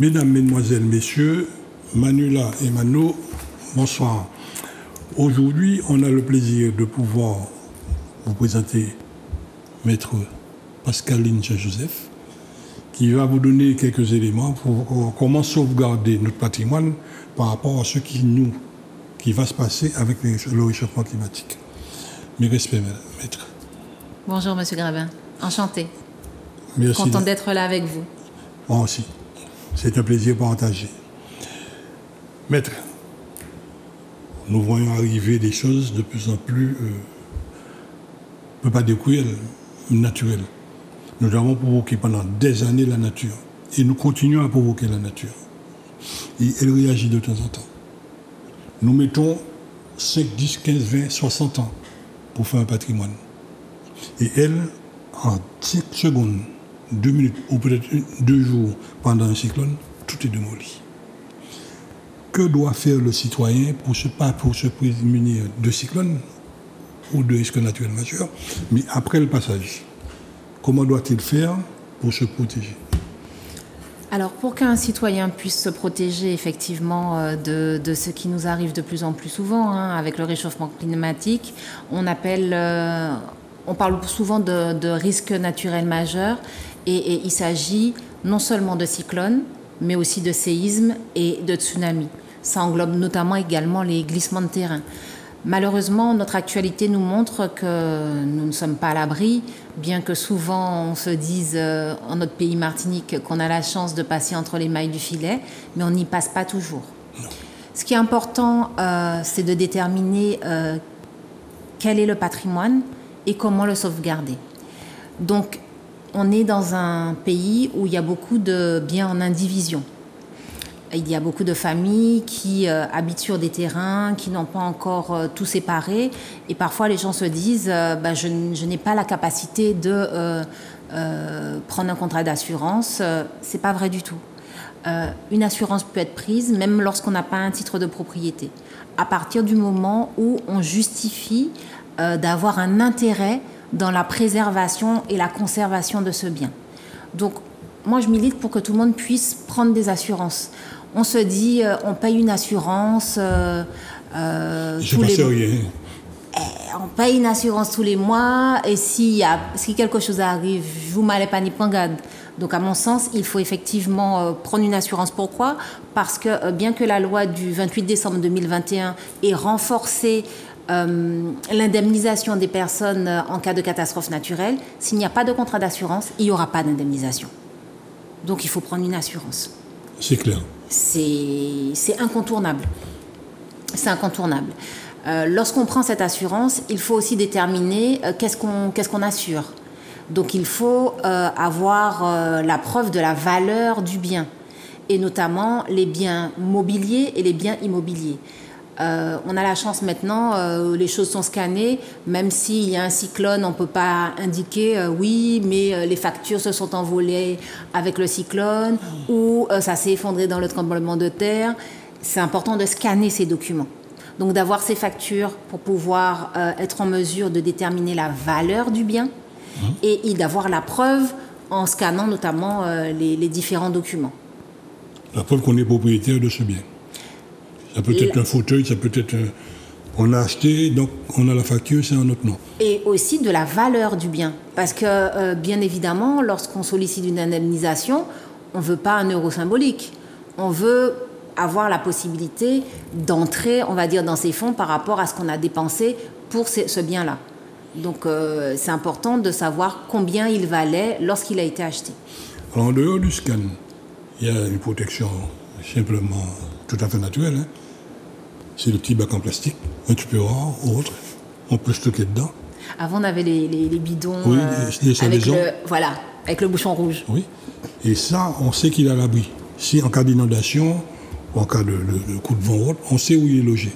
Mesdames, Mesdemoiselles, Messieurs, Manuela et Mano, bonsoir. Aujourd'hui, on a le plaisir de pouvoir vous présenter Maître Pascaline Saint-Joseph, qui va vous donner quelques éléments pour comment sauvegarder notre patrimoine par rapport à ce qui va se passer avec le réchauffement climatique. Mes respects, Maître. Bonjour, Monsieur Grabin. Enchanté. Merci. Content d'être là avec vous. Moi aussi. C'est un plaisir partagé. Maître, nous voyons arriver des choses de plus en plus, on ne peut pas dire cruelles, naturelles. Nous avons provoqué pendant des années la nature. Et nous continuons à provoquer la nature. Et elle réagit de temps en temps. Nous mettons 5, 10, 15, 20, 60 ans pour faire un patrimoine. Et elle, en 5 secondes, 2 minutes ou peut-être 2 jours pendant un cyclone, tout est démoli. Que doit faire le citoyen pour se prémunir de cyclones ou de risques naturels majeurs, mais après le passage, comment doit-il faire pour se protéger? Alors, pour qu'un citoyen puisse se protéger effectivement de ce qui nous arrive de plus en plus souvent, avec le réchauffement climatique, on parle souvent de risques naturels majeurs et il s'agit non seulement de cyclones, mais aussi de séismes et de tsunamis. Ça englobe notamment également les glissements de terrain. Malheureusement, notre actualité nous montre que nous ne sommes pas à l'abri, bien que souvent on se dise en notre pays Martinique qu'on a la chance de passer entre les mailles du filet, mais on n'y passe pas toujours. Ce qui est important, c'est de déterminer quel est le patrimoine et comment le sauvegarder. Donc, on est dans un pays où il y a beaucoup de biens en indivision. Il y a beaucoup de familles qui habitent sur des terrains, qui n'ont pas encore tout séparé. Et parfois, les gens se disent je n'ai pas la capacité de prendre un contrat d'assurance. C'est pas vrai du tout. Une assurance peut être prise même lorsqu'on n'a pas un titre de propriété. À partir du moment où on justifie d'avoir un intérêt dans la préservation et la conservation de ce bien. Donc, moi, je milite pour que tout le monde puisse prendre des assurances. On se dit, on paye une assurance tous les mois. On paye une assurance tous les mois et si quelque chose arrive, vous m'allez pas n'y prendre. Donc, à mon sens, il faut effectivement prendre une assurance. Pourquoi? Parce que bien que la loi du 28 décembre 2021 ait renforcé l'indemnisation des personnes en cas de catastrophe naturelle, s'il n'y a pas de contrat d'assurance, il n'y aura pas d'indemnisation. Donc, il faut prendre une assurance. C'est clair. C'est incontournable. C'est incontournable. Lorsqu'on prend cette assurance, il faut aussi déterminer qu'est-ce qu'on assure. Donc, il faut avoir la preuve de la valeur du bien, et notamment les biens mobiliers et les biens immobiliers. On a la chance maintenant, les choses sont scannées, même s'il y a un cyclone, on ne peut pas indiquer oui, mais les factures se sont envolées avec le cyclone ou ça s'est effondré dans le tremblement de terre. C'est important de scanner ces documents. Donc d'avoir ces factures pour pouvoir être en mesure de déterminer la valeur du bien et d'avoir la preuve en scannant notamment les différents documents. La preuve qu'on est propriétaire de ce bien. Ça peut être un fauteuil, ça peut être on a acheté, donc on a la facture, c'est en notre nom. Et aussi de la valeur du bien. Parce que, bien évidemment, lorsqu'on sollicite une indemnisation, on ne veut pas un euro symbolique. On veut avoir la possibilité d'entrer, on va dire, dans ces fonds par rapport à ce qu'on a dépensé pour ce bien-là. Donc, c'est important de savoir combien il valait lorsqu'il a été acheté. Alors, en dehors du scan, il y a une protection simplement tout à fait naturelle. C'est le petit bac en plastique, un tupperware ou autre. On peut stocker dedans. Avant, on avait les bidons avec le bouchon rouge. Oui, et ça, on sait qu'il est à l'abri. Si en cas d'inondation, ou en cas de coup de vent ou autre, on sait où il est logé.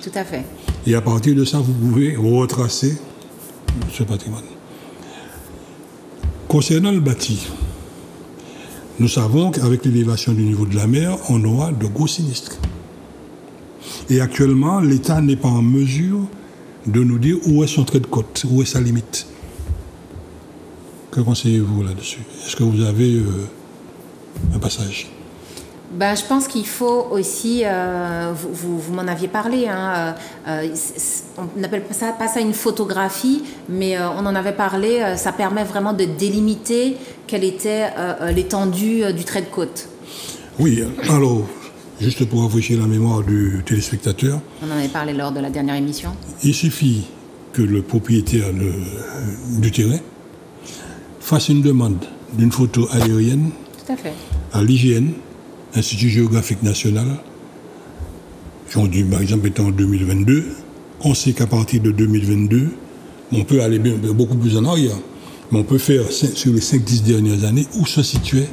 Tout à fait. Et à partir de ça, vous pouvez retracer ce patrimoine. Concernant le bâti, nous savons qu'avec l'élévation du niveau de la mer, on aura de gros sinistres. Et actuellement, l'État n'est pas en mesure de nous dire où est son trait de côte, où est sa limite. Que conseillez-vous là-dessus? Est-ce que vous avez un passage? Ben, je pense qu'il faut aussi, vous m'en aviez parlé, hein, on n'appelle pas ça une photographie, mais on en avait parlé, ça permet vraiment de délimiter quelle était l'étendue du trait de côte. Oui, alors, juste pour rafraîchir la mémoire du téléspectateur. On en avait parlé lors de la dernière émission. Il suffit que le propriétaire du terrain fasse une demande d'une photo aérienne Tout à fait. à l'IGN, Institut géographique national. On dit, par exemple, étant en 2022, on sait qu'à partir de 2022, on peut aller beaucoup plus en arrière, mais on peut faire sur les 5-10 dernières années où se situait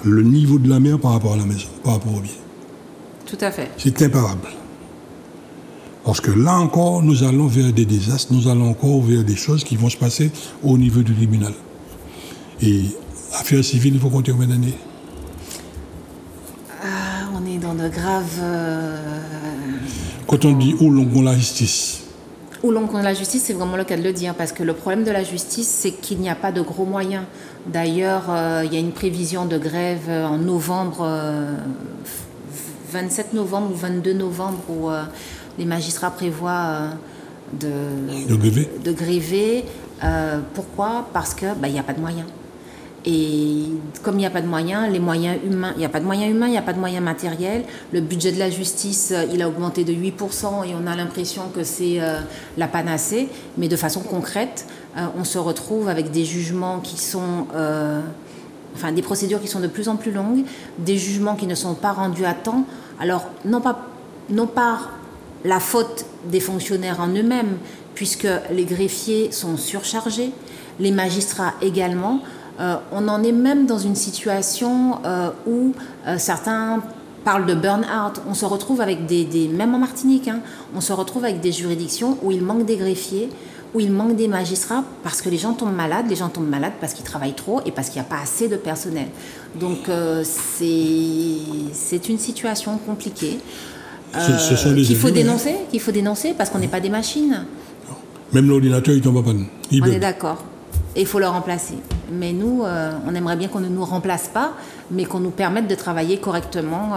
le niveau de la mer par rapport à la maison, par rapport au bien. Tout à fait. C'est imparable. Parce que là encore, nous allons vers des désastres, nous allons encore vers des choses qui vont se passer au niveau du tribunal. Et affaires civiles, il faut compter combien d'années? On est dans de graves... Quand on dit où l'on la justice? Où l'on compte la justice, c'est vraiment le cas de le dire, parce que le problème de la justice, c'est qu'il n'y a pas de gros moyens. D'ailleurs, il y a une prévision de grève en novembre, 27 novembre ou 22 novembre, où les magistrats prévoient de gréver. Pourquoi? Parce qu'il n'y a pas de moyens. Et comme il n'y a pas de moyens, les moyens humains, il n'y a pas de moyens humains, il n'y a pas de moyens matériels. Le budget de la justice, il a augmenté de 8% et on a l'impression que c'est la panacée. Mais de façon concrète, on se retrouve avec des jugements qui sont... des procédures qui sont de plus en plus longues, des jugements qui ne sont pas rendus à temps. Alors, non pas la faute des fonctionnaires en eux-mêmes, puisque les greffiers sont surchargés, les magistrats également. On en est même dans une situation où certains parlent de burn-out. On se retrouve avec même en Martinique, on se retrouve avec des juridictions où il manque des greffiers, où il manque des magistrats parce que les gens tombent malades parce qu'ils travaillent trop et parce qu'il n'y a pas assez de personnel. Donc c'est une situation compliquée qu'il faut dénoncer parce qu'on n'est pas des machines. Même l'ordinateur, il tombe en panne. On est d'accord. Et il faut le remplacer. Mais nous, on aimerait bien qu'on ne nous remplace pas, mais qu'on nous permette de travailler correctement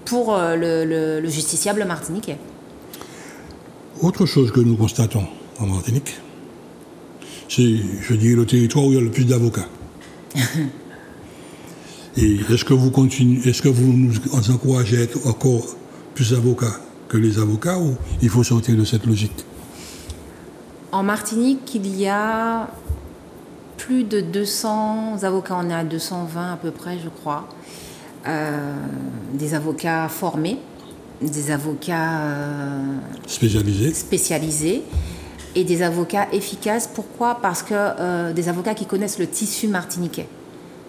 pour le justiciable martiniquais. Autre chose que nous constatons en Martinique, c'est, je dirais, le territoire où il y a le plus d'avocats. Et est-ce que vous nous encouragez à être encore plus avocats que les avocats, ou il faut sortir de cette logique? En Martinique, il y a plus de 200 avocats, on est à 220 à peu près, je crois, des avocats formés, des avocats spécialisés et des avocats efficaces. Pourquoi? Parce que des avocats qui connaissent le tissu martiniquais.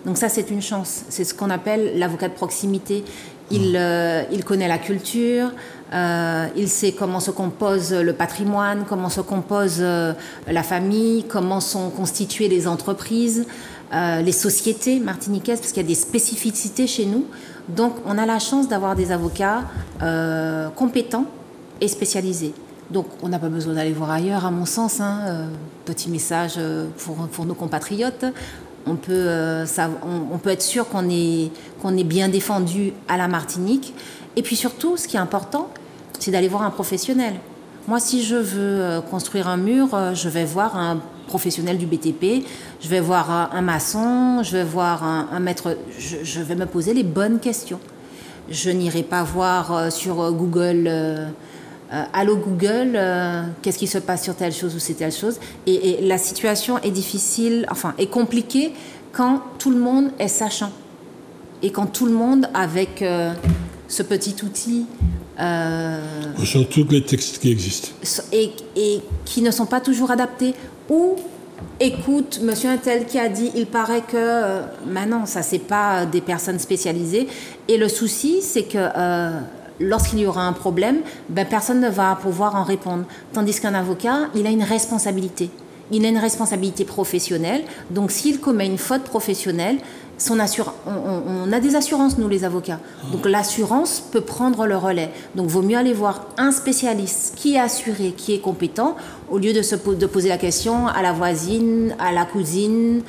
Donc ça, c'est une chance. C'est ce qu'on appelle l'avocat de proximité. Il connaît la culture, il sait comment se compose le patrimoine, comment se compose la famille, comment sont constituées les entreprises, les sociétés martiniquaises, parce qu'il y a des spécificités chez nous. Donc on a la chance d'avoir des avocats compétents et spécialisés. Donc on n'a pas besoin d'aller voir ailleurs, à mon sens. Petit message pour nos compatriotes. On peut être sûr qu'on est bien défendu à la Martinique. Et puis surtout, ce qui est important, c'est d'aller voir un professionnel. Moi, si je veux construire un mur, je vais voir un professionnel du BTP, je vais voir un maçon, je vais voir un maître. Je vais me poser les bonnes questions. Je n'irai pas voir sur Google... allô Google, qu'est-ce qui se passe sur telle chose ou c'est telle chose. Et la situation est difficile, est compliquée quand tout le monde est sachant. Et quand tout le monde, avec ce petit outil... sur tous les textes qui existent. Et qui ne sont pas toujours adaptés. Ou, écoute, monsieur un tel qui a dit, il paraît que... non, ça, c'est pas des personnes spécialisées. Et le souci, c'est que... lorsqu'il y aura un problème, personne ne va pouvoir en répondre. Tandis qu'un avocat, il a une responsabilité. Il a une responsabilité professionnelle. Donc, s'il commet une faute professionnelle, on a des assurances, nous, les avocats. Donc, l'assurance peut prendre le relais. Donc, il vaut mieux aller voir un spécialiste qui est assuré, qui est compétent, au lieu de poser la question à la voisine, à la cousine,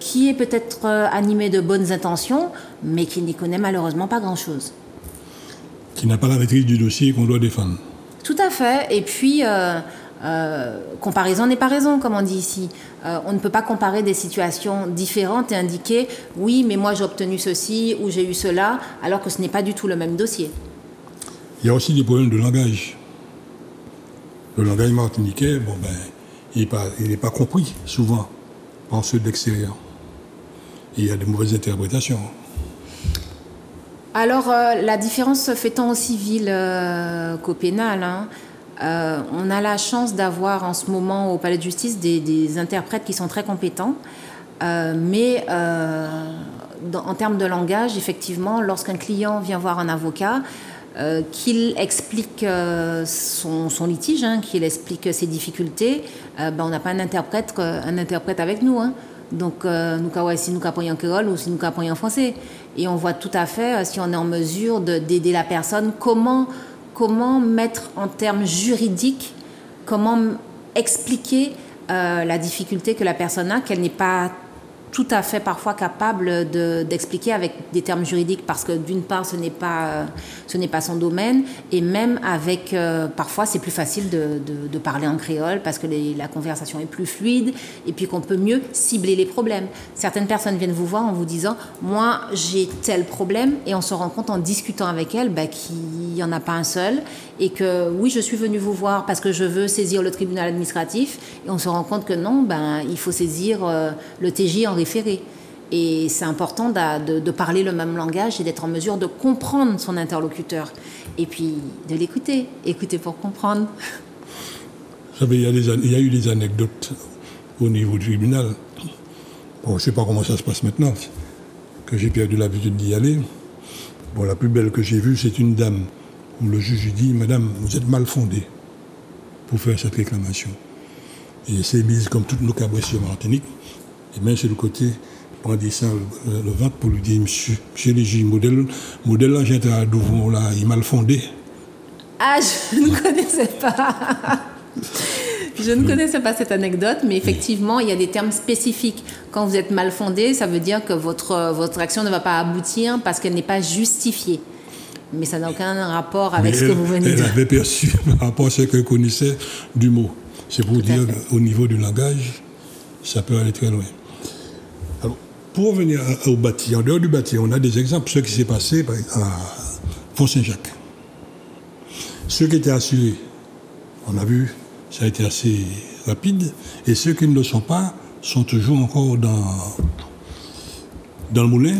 qui est peut-être animé de bonnes intentions, mais qui n'y connaît malheureusement pas grand-chose. Qui n'a pas la maîtrise du dossier qu'on doit défendre. Tout à fait. Et puis, comparaison n'est pas raison, comme on dit ici. On ne peut pas comparer des situations différentes et indiquer « oui, mais moi j'ai obtenu ceci ou j'ai eu cela », alors que ce n'est pas du tout le même dossier. Il y a aussi des problèmes de langage. Le langage martiniquais, bon ben, il n'est pas compris souvent par ceux de l'extérieur. Il y a de mauvaises interprétations. Alors, la différence se fait tant au civil qu'au pénal, hein. On a la chance d'avoir en ce moment au Palais de Justice des interprètes qui sont très compétents, mais en termes de langage, effectivement, lorsqu'un client vient voir un avocat, qu'il explique son litige, hein, qu'il explique ses difficultés, on n'a pas un interprète avec nous, hein. Donc, si nous capons en créole ou si nous capons en français. Et on voit tout à fait si on est en mesure d'aider la personne, comment mettre en termes juridiques, comment expliquer la difficulté que la personne a, qu'elle n'est pas tout à fait parfois capable d'expliquer avec des termes juridiques, parce que d'une part ce n'est pas son domaine, et même avec parfois c'est plus facile de parler en créole parce que la conversation est plus fluide et puis qu'on peut mieux cibler les problèmes. Certaines personnes viennent vous voir en vous disant moi j'ai tel problème, et on se rend compte en discutant avec elles qu'il n'y en a pas un seul, et que oui je suis venue vous voir parce que je veux saisir le tribunal administratif, et on se rend compte que non, il faut saisir le TJ en référé. Et c'est important de parler le même langage et d'être en mesure de comprendre son interlocuteur. Et puis de l'écouter. Écouter pour comprendre. Vous savez, il y a eu des anecdotes au niveau du tribunal. Bon, je ne sais pas comment ça se passe maintenant, que j'ai perdu l'habitude d'y aller. Bon, la plus belle que j'ai vue, c'est une dame où le juge lui dit « Madame, vous êtes mal fondée pour faire cette réclamation. » Et c'est mise comme toutes nos cabrioles en Martinique. Et même sur le côté, brandissant le ventre pour lui dire, monsieur Légy, modèle là, j'ai été à Douvron, là, il est mal fondé. Ah, je ne connaissais pas. Je ne connaissais pas cette anecdote, mais effectivement, il y a des termes spécifiques. Quand vous êtes mal fondé, ça veut dire que votre action ne va pas aboutir parce qu'elle n'est pas justifiée. Mais ça n'a aucun rapport avec ce que vous venez de dire. Elle avait perçu par rapport à ce qu'elle connaissait du mot. C'est pour dire qu'au niveau du langage, ça peut aller très loin. Alors, pour revenir au bâti, en dehors du bâti, on a des exemples. Ce qui s'est passé à Font-Saint-Jacques. Ceux qui étaient assurés, on a vu, ça a été assez rapide. Et ceux qui ne le sont pas sont toujours encore dans le moulin.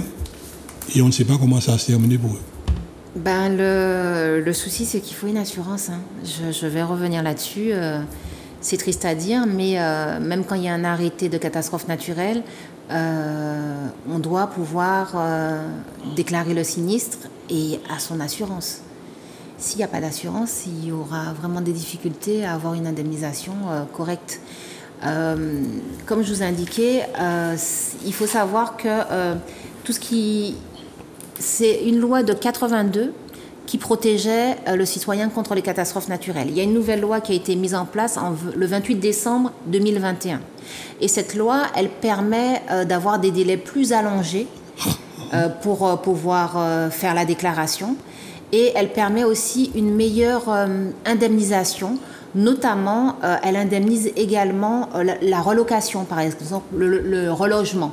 Et on ne sait pas comment ça va se terminer pour eux. Le souci, c'est qu'il faut une assurance, hein. Je vais revenir là-dessus. C'est triste à dire, mais même quand il y a un arrêté de catastrophe naturelle, on doit pouvoir déclarer le sinistre et à son assurance. S'il n'y a pas d'assurance, il y aura vraiment des difficultés à avoir une indemnisation correcte. Comme je vous indiquais, il faut savoir que tout ce qui... C'est une loi de 82 qui protégeait le citoyen contre les catastrophes naturelles. Il y a une nouvelle loi qui a été mise en place le 28 décembre 2021. Et cette loi, elle permet d'avoir des délais plus allongés pour pouvoir faire la déclaration. Et elle permet aussi une meilleure indemnisation. Notamment, elle indemnise également la relocation, par exemple, le relogement.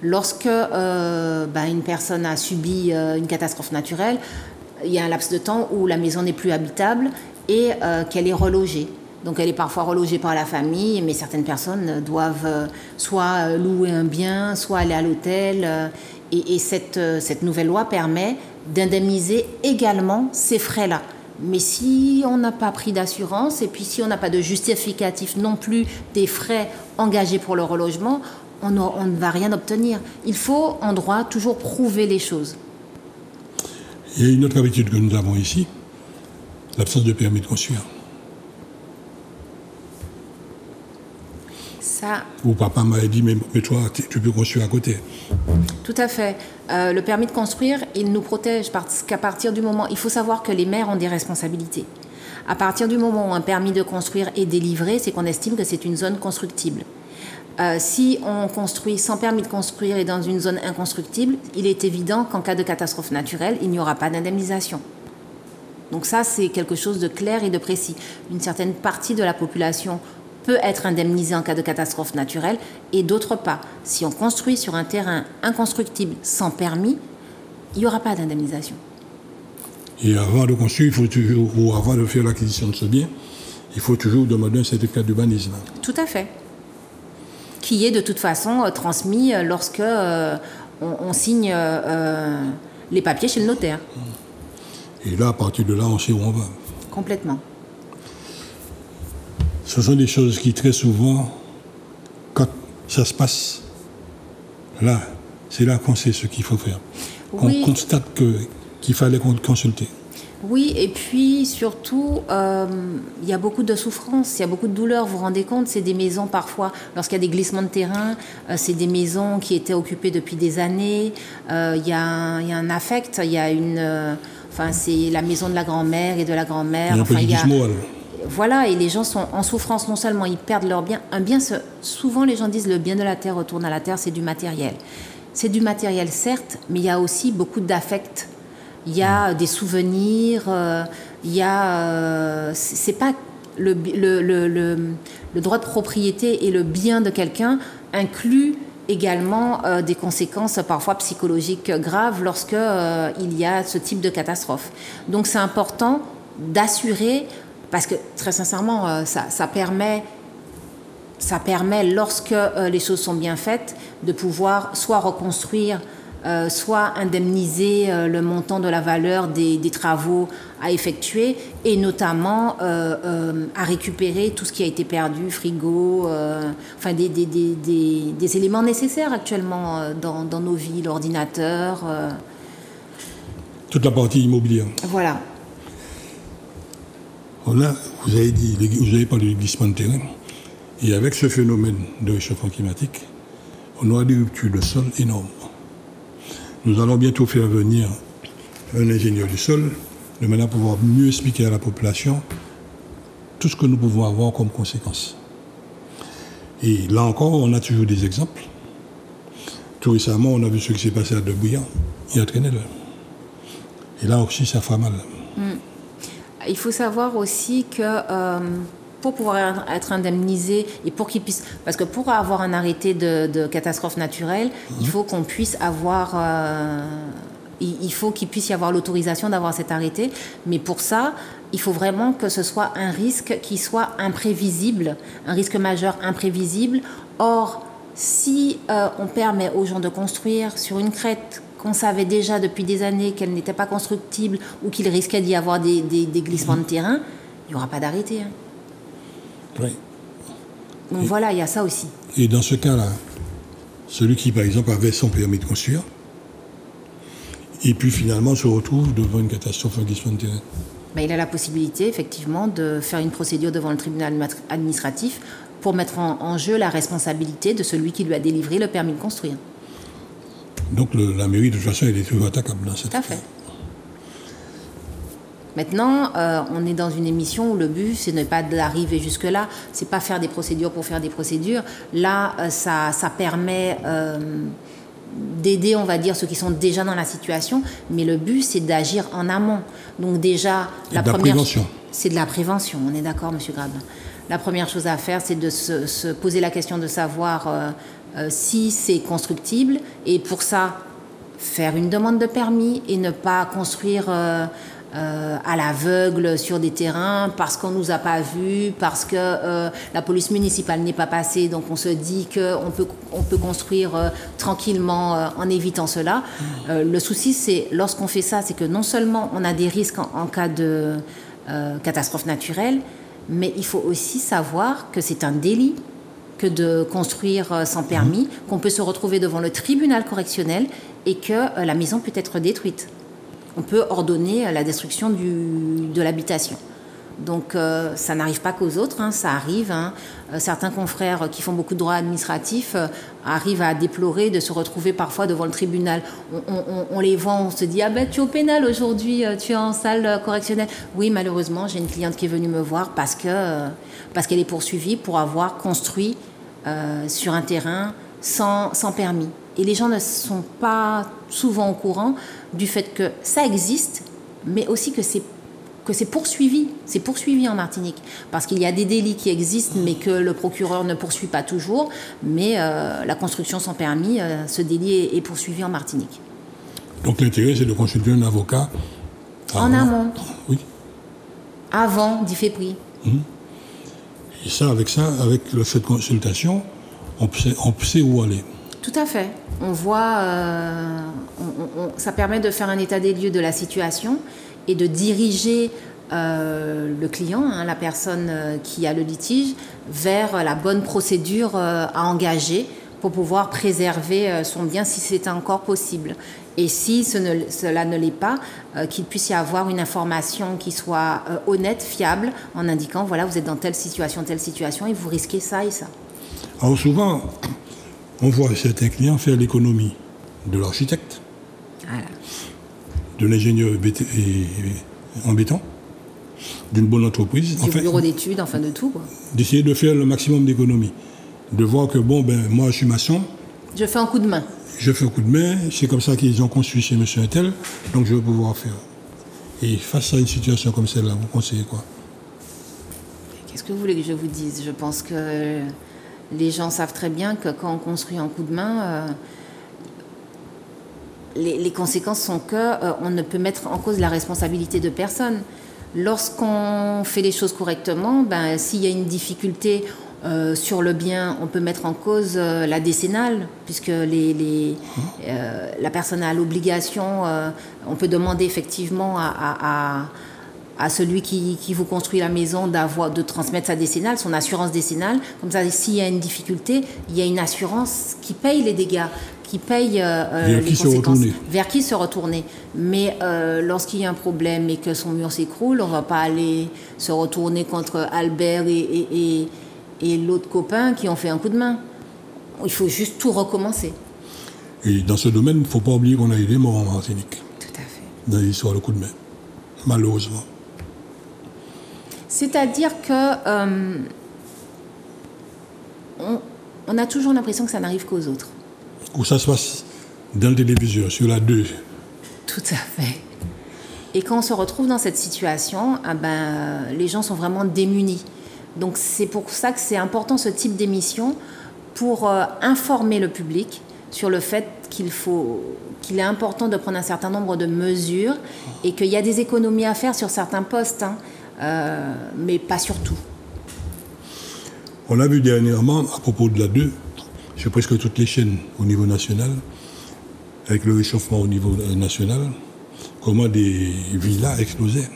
Lorsque une personne a subi une catastrophe naturelle, il y a un laps de temps où la maison n'est plus habitable et qu'elle est relogée. Donc elle est parfois relogée par la famille, mais certaines personnes doivent soit louer un bien, soit aller à l'hôtel. Et cette nouvelle loi permet d'indemniser également ces frais-là. Mais si on n'a pas pris d'assurance et puis si on n'a pas de justificatif non plus des frais engagés pour le relogement, on ne va rien obtenir. Il faut, en droit, toujours prouver les choses. Il y a une autre habitude que nous avons ici, l'absence de permis de construire. Ça... Ou papa m'a dit, mais toi, tu peux construire à côté. Tout à fait. Le permis de construire, il nous protège parce qu'à partir du moment... Il faut savoir que les maires ont des responsabilités. À partir du moment où un permis de construire est délivré, c'est qu'on estime que c'est une zone constructible. Si on construit sans permis de construire et dans une zone inconstructible, il est évident qu'en cas de catastrophe naturelle, il n'y aura pas d'indemnisation. Donc ça, c'est quelque chose de clair et de précis. Une certaine partie de la population peut être indemnisée en cas de catastrophe naturelle et d'autres pas. Si on construit sur un terrain inconstructible sans permis, il n'y aura pas d'indemnisation. Et avant de construire, il faut toujours, ou avant de faire l'acquisition de ce bien, il faut toujours demander un certificat d'urbanisme. Tout à fait. Qui est de toute façon transmis lorsque on signe les papiers chez le notaire. Et là, à partir de là, on sait où on va. Complètement. Ce sont des choses qui, très souvent, quand ça se passe, là, c'est là qu'on sait ce qu'il faut faire. Oui. On constate qu'il fallait consulter. Oui, et puis surtout, il y a beaucoup de souffrance, il y a beaucoup de douleur. Vous vous rendez compte, c'est des maisons parfois, lorsqu'il y a des glissements de terrain, c'est des maisons qui étaient occupées depuis des années. Il y a un affect, il y a enfin, c'est la maison de la grand-mère et de la grand-mère. Voilà, et les gens sont en souffrance, non seulement ils perdent leur bien. Un bien, souvent les gens disent le bien de la terre retourne à la terre, c'est du matériel. C'est du matériel, certes, mais il y a aussi beaucoup d'affect. Il y a des souvenirs, il y a... c'est pas le droit de propriété et le bien de quelqu'un inclut également des conséquences parfois psychologiques graves lorsque il y a ce type de catastrophe. Donc c'est important d'assurer, parce que très sincèrement, ça permet, lorsque les choses sont bien faites, de pouvoir soit reconstruire, soit indemniser le montant de la valeur des travaux à effectuer et notamment à récupérer tout ce qui a été perdu, frigo, enfin des éléments nécessaires actuellement dans nos vies, l'ordinateur. Toute la partie immobilière. Voilà. Là, vous avez parlé du glissement de terrain. Et avec ce phénomène de réchauffement climatique, on aura des ruptures de sol énormes. Nous allons bientôt faire venir un ingénieur du sol, de manière à pouvoir mieux expliquer à la population tout ce que nous pouvons avoir comme conséquence. Et là encore, on a toujours des exemples. Tout récemment, on a vu ce qui s'est passé à Debouillant. Il y a traîné là. Et là aussi, ça fera mal. Il faut savoir aussi que pour pouvoir être indemnisé et pour qu'il puisse... Parce que pour avoir un arrêté de catastrophe naturelle, il faut qu'on puisse avoir... il faut qu'il puisse y avoir l'autorisation d'avoir cet arrêté. Mais pour ça, il faut vraiment que ce soit un risque qui soit imprévisible, un risque majeur imprévisible. Or, si on permet aux gens de construire sur une crête qu'on savait déjà depuis des années qu'elle n'était pas constructible ou qu'il risquait d'y avoir des glissements de terrain, il n'y aura pas d'arrêté. Oui. Donc voilà, il y a ça aussi. Et dans ce cas-là, celui qui, par exemple, avait son permis de construire, et puis finalement se retrouve devant une catastrophe, un glissement de terrain. Ben, il a la possibilité, effectivement, de faire une procédure devant le tribunal administratif pour mettre en jeu la responsabilité de celui qui lui a délivré le permis de construire. Donc la mairie, de toute façon, elle est toujours attaquable dans cette affaire. Tout à fait. Maintenant, on est dans une émission où le but, ce n'est pas d'arriver jusque-là, c'est pas faire des procédures pour faire des procédures. Là, ça permet d'aider, on va dire, ceux qui sont déjà dans la situation, mais le but, c'est d'agir en amont. Donc déjà, la prévention. C'est de la prévention, on est d'accord, M. Grabin. La première chose à faire, c'est de se poser la question de savoir si c'est constructible, et pour ça, faire une demande de permis et ne pas construire à l'aveugle sur des terrains parce qu'on ne nous a pas vus, parce que la police municipale n'est pas passée, donc on se dit qu'on peut construire tranquillement en évitant cela. Le souci, c'est lorsqu'on fait ça, c'est que non seulement on a des risques en cas de catastrophe naturelle, mais il faut aussi savoir que c'est un délit que de construire sans permis, qu'on peut se retrouver devant le tribunal correctionnel et que la maison peut être détruite. On peut ordonner la destruction de l'habitation. Donc ça n'arrive pas qu'aux autres, hein, ça arrive. Certains confrères qui font beaucoup de droit administratif arrivent à déplorer de se retrouver parfois devant le tribunal. On les voit, on se dit « Ah ben tu es au pénal aujourd'hui, tu es en salle correctionnelle ». Oui, malheureusement, j'ai une cliente qui est venue me voir parce qu'elle est poursuivie pour avoir construit sur un terrain sans permis. Et les gens ne sont pas souvent au courant du fait que ça existe, mais aussi que c'est poursuivi. C'est poursuivi en Martinique. Parce qu'il y a des délits qui existent, mais que le procureur ne poursuit pas toujours. Mais la construction sans permis, ce délit est poursuivi en Martinique. Donc l'intérêt, c'est de consulter un avocat. En amont. Oui. Avant d'y faire pris. Et avec le fait de consultation, on sait où aller. Tout à fait. On voit, ça permet de faire un état des lieux de la situation et de diriger le client, la personne qui a le litige, vers la bonne procédure à engager pour pouvoir préserver son bien si c'est encore possible. Et si cela ne l'est pas, qu'il puisse y avoir une information qui soit honnête, fiable, en indiquant, voilà, vous êtes dans telle situation, et vous risquez ça et ça. Alors souvent, on voit certains clients faire l'économie de l'architecte, voilà, de l'ingénieur en béton, d'une bonne entreprise. Du bureau d'études, enfin de tout, quoi. D'essayer de faire le maximum d'économie. De voir que, moi je suis maçon. Je fais un coup de main. Je fais un coup de main, c'est comme ça qu'ils ont construit chez monsieur Intel, donc je vais pouvoir faire. Et face à une situation comme celle-là, vous conseillez quoi? Qu'est-ce que vous voulez que je vous dise? Je pense que les gens savent très bien que quand on construit un coup de main, les conséquences sont qu'on ne peut mettre en cause la responsabilité de personne. Lorsqu'on fait les choses correctement, s'il y a une difficulté sur le bien, on peut mettre en cause la décennale, puisque la personne a l'obligation, on peut demander effectivement à celui qui vous construit la maison de transmettre sa décennale, son assurance décennale. Comme ça, s'il y a une difficulté, il y a une assurance qui paye les dégâts, qui paye les conséquences. Vers qui se retourner. Mais lorsqu'il y a un problème et que son mur s'écroule, on ne va pas aller se retourner contre Albert et l'autre copain qui ont fait un coup de main. Il faut juste tout recommencer. Et dans ce domaine, il ne faut pas oublier qu'on a eu des morts en Martinique. Tout à fait. Dans l'histoire du coup de main. Malheureusement. C'est-à-dire que on a toujours l'impression que ça n'arrive qu'aux autres. Où ça se passe dans le téléviseur, sur la 2. Tout à fait. Et quand on se retrouve dans cette situation, les gens sont vraiment démunis. Donc c'est pour ça que c'est important ce type d'émission pour informer le public sur le fait qu'il est important de prendre un certain nombre de mesures et qu'il y a des économies à faire sur certains postes, mais pas sur tout. On a vu dernièrement, à propos de la 2, sur presque toutes les chaînes au niveau national, avec le réchauffement au niveau national, comment des villas explosaient.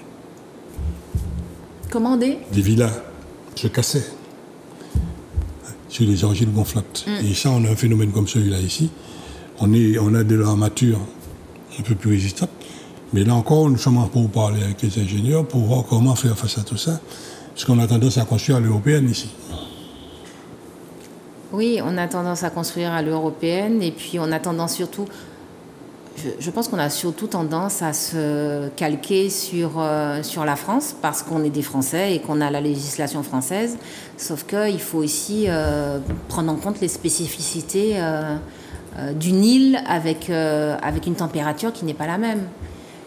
Comment des villas se cassaient sur les argiles gonflantes. Et ça, on a un phénomène comme celui-là ici. On a de l'armature un peu plus résistante. Mais là encore, nous sommes en pour parler avec les ingénieurs pour voir comment faire face à tout ça. Parce qu'on a tendance à construire à l'européenne ici. Oui, on a tendance à construire à l'européenne et puis on a tendance surtout... Je pense qu'on a surtout tendance à se calquer sur la France parce qu'on est des Français et qu'on a la législation française. Sauf qu'il faut aussi prendre en compte les spécificités d'une île avec une température qui n'est pas la même.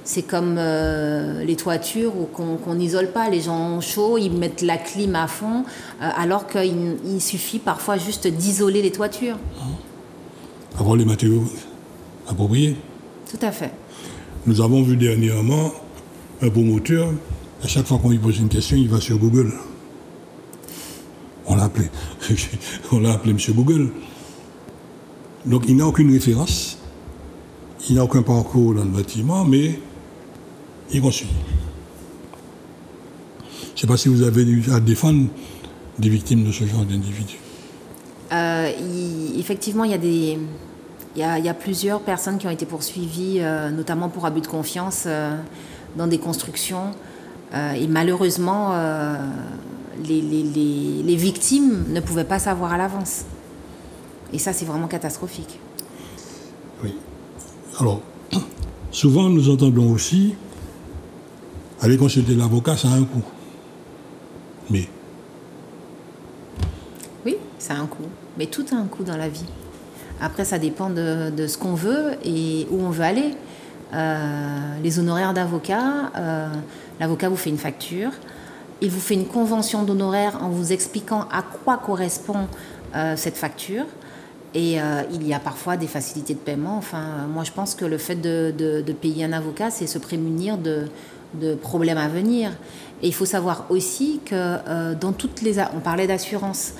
C'est comme les toitures qu'on n'isole pas. Les gens ont chaud, ils mettent la clim à fond, alors qu'il suffit parfois juste d'isoler les toitures. Avoir les matériaux appropriés. Tout à fait. Nous avons vu dernièrement un promoteur, à chaque fois qu'on lui pose une question, il va sur Google. On l'a appelé M. Google. Donc il n'a aucune référence, il n'a aucun parcours dans le bâtiment, mais il construit. Je ne sais pas si vous avez eu à défendre des victimes de ce genre d'individus. Effectivement, il y a plusieurs personnes qui ont été poursuivies, notamment pour abus de confiance dans des constructions. Et malheureusement, les victimes ne pouvaient pas savoir à l'avance. Et ça, c'est vraiment catastrophique. Oui. Alors, souvent, nous entendons aussi aller consulter l'avocat, ça a un coût. Mais... Oui, ça a un coût. Mais tout a un coût dans la vie. Après, ça dépend de ce qu'on veut et où on veut aller. Les honoraires d'avocat, l'avocat vous fait une facture, il vous fait une convention d'honoraires en vous expliquant à quoi correspond cette facture. Et il y a parfois des facilités de paiement. Enfin, moi, je pense que le fait de payer un avocat, c'est se prémunir de problèmes à venir. Et il faut savoir aussi que dans toutes les... On parlait d'assurance.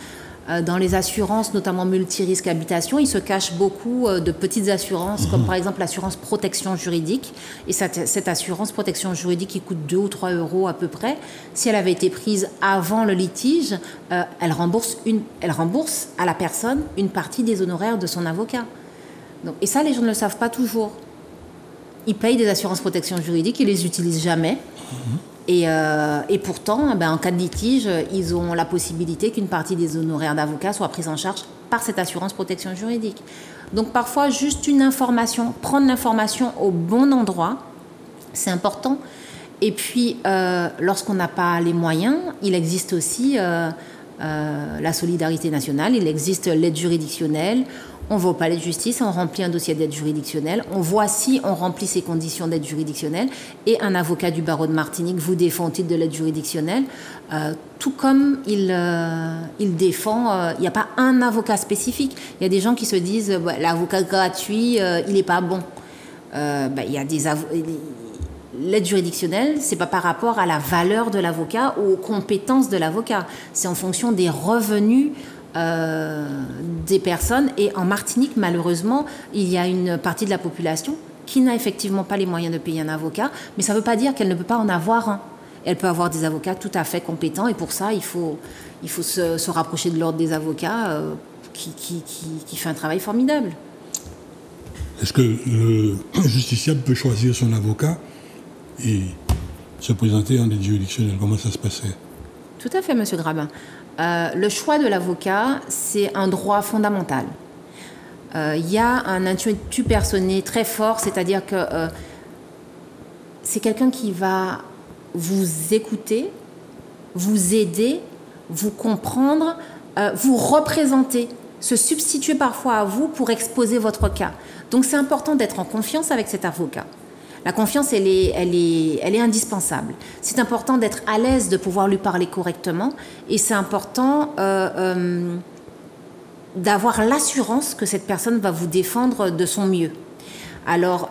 Dans les assurances, notamment multirisque habitation, il se cache beaucoup de petites assurances, comme par exemple l'assurance protection juridique. Et cette assurance protection juridique qui coûte 2 ou 3 euros à peu près, si elle avait été prise avant le litige, elle rembourse à la personne une partie des honoraires de son avocat. Donc, et ça, les gens ne le savent pas toujours. Ils payent des assurances protection juridique, ils les utilisent jamais. Et pourtant, en cas de litige, ils ont la possibilité qu'une partie des honoraires d'avocat soit prise en charge par cette assurance protection juridique. Donc parfois, juste une information, prendre l'information au bon endroit, c'est important. Et puis, lorsqu'on n'a pas les moyens, il existe aussi la solidarité nationale, il existe l'aide juridictionnelle. On va au palais de justice, on remplit un dossier d'aide juridictionnelle, on voit si on remplit ces conditions d'aide juridictionnelle et un avocat du barreau de Martinique vous défend au titre de l'aide juridictionnelle, tout comme il défend, il n'y a pas un avocat spécifique. Il y a des gens qui se disent l'avocat gratuit, il n'est pas bon. Il y a l'aide juridictionnelle, c'est pas par rapport à la valeur de l'avocat ou aux compétences de l'avocat, c'est en fonction des revenus des personnes. Et en Martinique, malheureusement, il y a une partie de la population qui n'a effectivement pas les moyens de payer un avocat, mais ça ne veut pas dire qu'elle ne peut pas en avoir un. Elle peut avoir des avocats tout à fait compétents et pour ça, il faut se rapprocher de l'ordre des avocats qui fait un travail formidable. Est-ce que le justiciable peut choisir son avocat et se présenter en aide juridictionnelle? Comment ça se passait? Tout à fait, Monsieur Grabin. Le choix de l'avocat, c'est un droit fondamental. Il y a un intuitu personné très fort, c'est-à-dire que c'est quelqu'un qui va vous écouter, vous aider, vous comprendre, vous représenter, se substituer parfois à vous pour exposer votre cas. Donc c'est important d'être en confiance avec cet avocat. La confiance, elle est indispensable. C'est important d'être à l'aise, de pouvoir lui parler correctement. Et c'est important d'avoir l'assurance que cette personne va vous défendre de son mieux. Alors,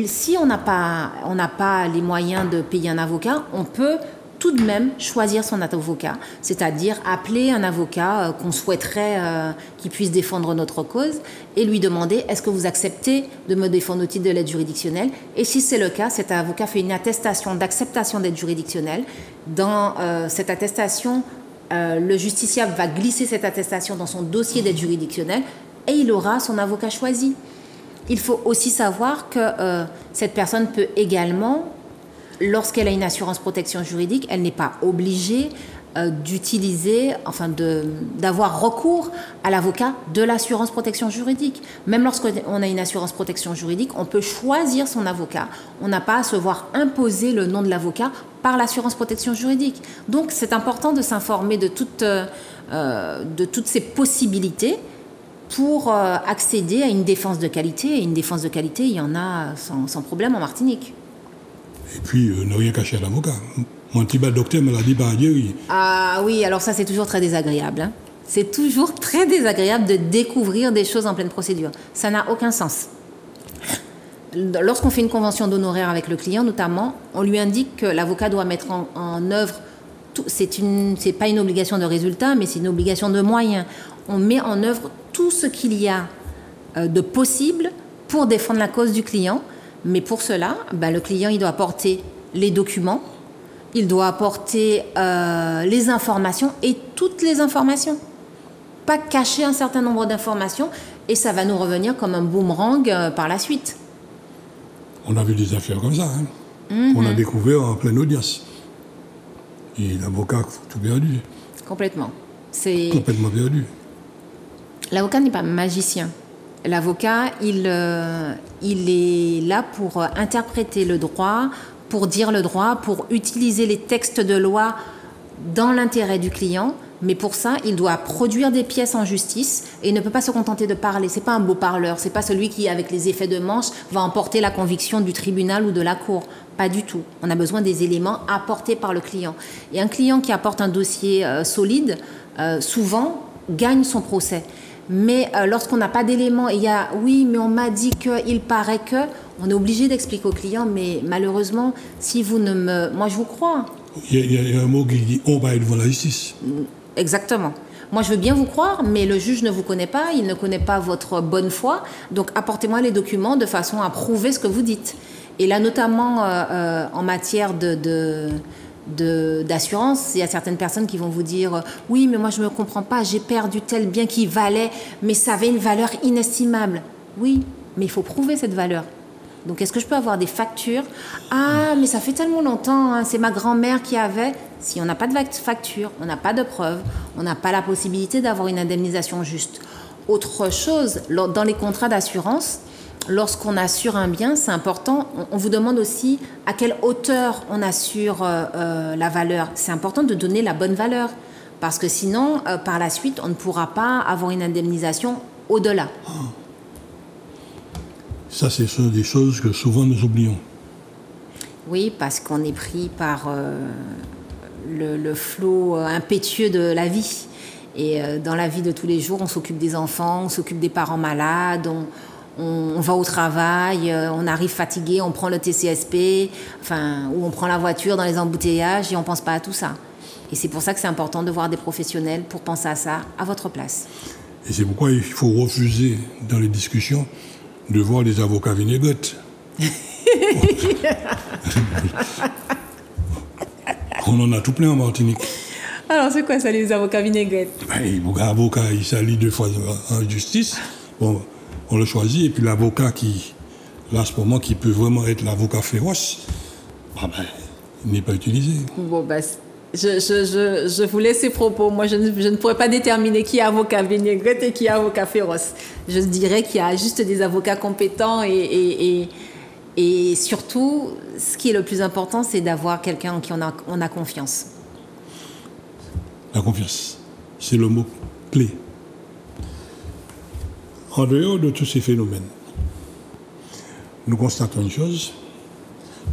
si on n'a pas les moyens de payer un avocat, on peut tout de même choisir son avocat, c'est-à-dire appeler un avocat qu'on souhaiterait qu'il puisse défendre notre cause et lui demander est-ce que vous acceptez de me défendre au titre de l'aide juridictionnelle, et si c'est le cas, cet avocat fait une attestation d'acceptation d'aide juridictionnelle. Dans cette attestation, le justiciable va glisser cette attestation dans son dossier d'aide juridictionnelle et il aura son avocat choisi. Il faut aussi savoir que cette personne peut également, lorsqu'elle a une assurance protection juridique, elle n'est pas obligée d'avoir recours à l'avocat de l'assurance protection juridique. Même lorsqu'on a une assurance protection juridique, on peut choisir son avocat. On n'a pas à se voir imposer le nom de l'avocat par l'assurance protection juridique. Donc c'est important de s'informer de toutes ces possibilités pour accéder à une défense de qualité. Et une défense de qualité, il y en a sans problème en Martinique. Et puis, ne rien cacher à l'avocat. Mon petit docteur me l'a dit par ailleurs. Ah oui, alors ça, c'est toujours très désagréable. Hein. C'est toujours très désagréable de découvrir des choses en pleine procédure. Ça n'a aucun sens. Lorsqu'on fait une convention d'honoraires avec le client, notamment, on lui indique que l'avocat doit mettre en œuvre... C'est pas une obligation de résultat, mais c'est une obligation de moyens. On met en œuvre tout ce qu'il y a de possible pour défendre la cause du client. Mais pour cela, le client, il doit apporter les documents, il doit apporter les informations et toutes les informations. Pas cacher un certain nombre d'informations et ça va nous revenir comme un boomerang par la suite. On a vu des affaires comme ça, hein. On a découvert en pleine audience. Et l'avocat, tout perdu. Complètement. Complètement perdu. L'avocat n'est pas magicien. L'avocat, il est là pour interpréter le droit, pour dire le droit, pour utiliser les textes de loi dans l'intérêt du client, Mais pour ça, il doit produire des pièces en justice et il ne peut pas se contenter de parler. C'est pas un beau parleur, c'est pas celui qui, avec les effets de manche, va emporter la conviction du tribunal ou de la cour. Pas du tout. On a besoin des éléments apportés par le client. Et un client qui apporte un dossier solide, souvent, gagne son procès. Mais lorsqu'on n'a pas d'éléments et il y a « oui, mais on m'a dit que, il paraît que », on est obligé d'expliquer au client, mais malheureusement, si vous ne me... Moi, je vous crois. Il y a un mot qui dit « on va être devant la justice ». Exactement. Moi, je veux bien vous croire, mais le juge ne vous connaît pas, il ne connaît pas votre bonne foi. Donc, apportez-moi les documents de façon à prouver ce que vous dites. Et là, notamment en matière d'assurance, il y a certaines personnes qui vont vous dire « oui, mais moi, je ne me comprends pas, j'ai perdu tel bien qui valait, mais ça avait une valeur inestimable. » Oui, mais il faut prouver cette valeur. Donc, est-ce que je peux avoir des factures? Ah, mais ça fait tellement longtemps, hein, c'est ma grand-mère qui avait. Si on n'a pas de facture, on n'a pas de preuve, on n'a pas la possibilité d'avoir une indemnisation juste. Autre chose, dans les contrats d'assurance, lorsqu'on assure un bien, c'est important, on vous demande aussi à quelle hauteur on assure la valeur. C'est important de donner la bonne valeur, parce que sinon, par la suite, on ne pourra pas avoir une indemnisation au-delà. Ça, ce sont des choses que souvent nous oublions. Oui, parce qu'on est pris par le flot impétueux de la vie. Et dans la vie de tous les jours, on s'occupe des enfants, on s'occupe des parents malades, on va au travail, on arrive fatigué, on prend le TCSP, ou on prend la voiture dans les embouteillages et on ne pense pas à tout ça. Et c'est pour ça que c'est important de voir des professionnels pour penser à ça à votre place. Et c'est pourquoi il faut refuser dans les discussions de voir les avocats vinaigrettes. On en a tout plein en Martinique. Alors, c'est quoi ça, les avocats vinaigrettes? L'avocat, il s'allie 2 fois en justice. Bon, on le choisit. Et puis l'avocat qui, là, à ce moment, qui peut vraiment être l'avocat féroce, il n'est pas utilisé. Bon, je vous laisse ces propos. Moi, je ne pourrais pas déterminer qui est avocat vinaigrette et qui est avocat féroce. Je dirais qu'il y a juste des avocats compétents et surtout, ce qui est le plus important, c'est d'avoir quelqu'un en qui on a confiance. La confiance, c'est le mot clé. En dehors de tous ces phénomènes, nous constatons une chose.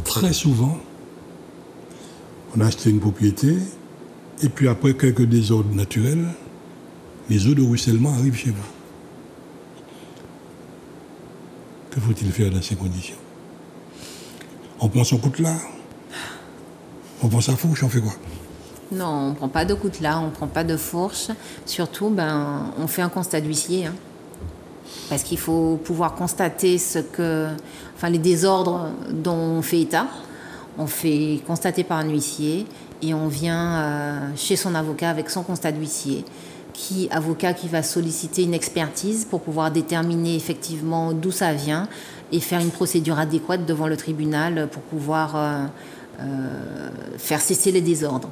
Très souvent, on a acheté une propriété, et puis après quelques désordres naturels, les eaux de ruissellement arrivent chez vous. Que faut-il faire dans ces conditions? On prend son coutelas, on prend sa fourche, on fait quoi? Non, on ne prend pas de coutelas, on ne prend pas de fourche. Surtout, on fait un constat d'huissier. Hein. Parce qu'il faut pouvoir constater les désordres dont on fait état. On fait constater par un huissier et on vient chez son avocat avec son constat d'huissier. Avocat qui va solliciter une expertise pour pouvoir déterminer effectivement d'où ça vient et faire une procédure adéquate devant le tribunal pour pouvoir faire cesser les désordres.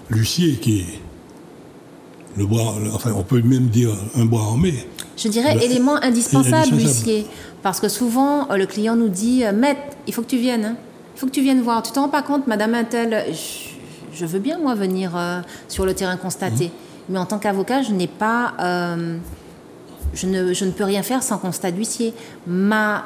L'huissier qui est le bras, on peut même dire un bras armé. Je dirais élément indispensable, l'huissier. Parce que souvent, le client nous dit « Maître, il faut que tu viennes. Hein. Il faut que tu viennes voir. Tu t'en rends pas compte, madame Intel, je veux bien, moi, venir sur le terrain constater. Mais en tant qu'avocat, je n'ai pas... je ne peux rien faire sans constat d'huissier. Ma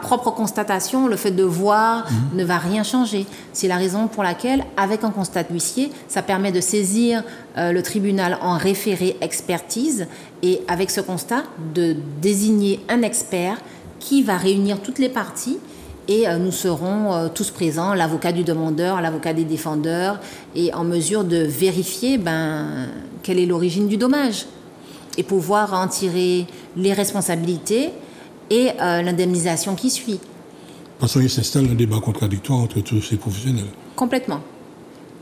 propre constatation, le fait de voir, ne va rien changer. C'est la raison pour laquelle, avec un constat d'huissier, ça permet de saisir le tribunal en référé expertise et avec ce constat, de désigner un expert qui va réunir toutes les parties et nous serons tous présents, l'avocat du demandeur, l'avocat des défendeurs, et en mesure de vérifier quelle est l'origine du dommage et pouvoir en tirer les responsabilités et l'indemnisation qui suit. Parce qu'il s'installe un débat contradictoire entre tous ces professionnels. Complètement.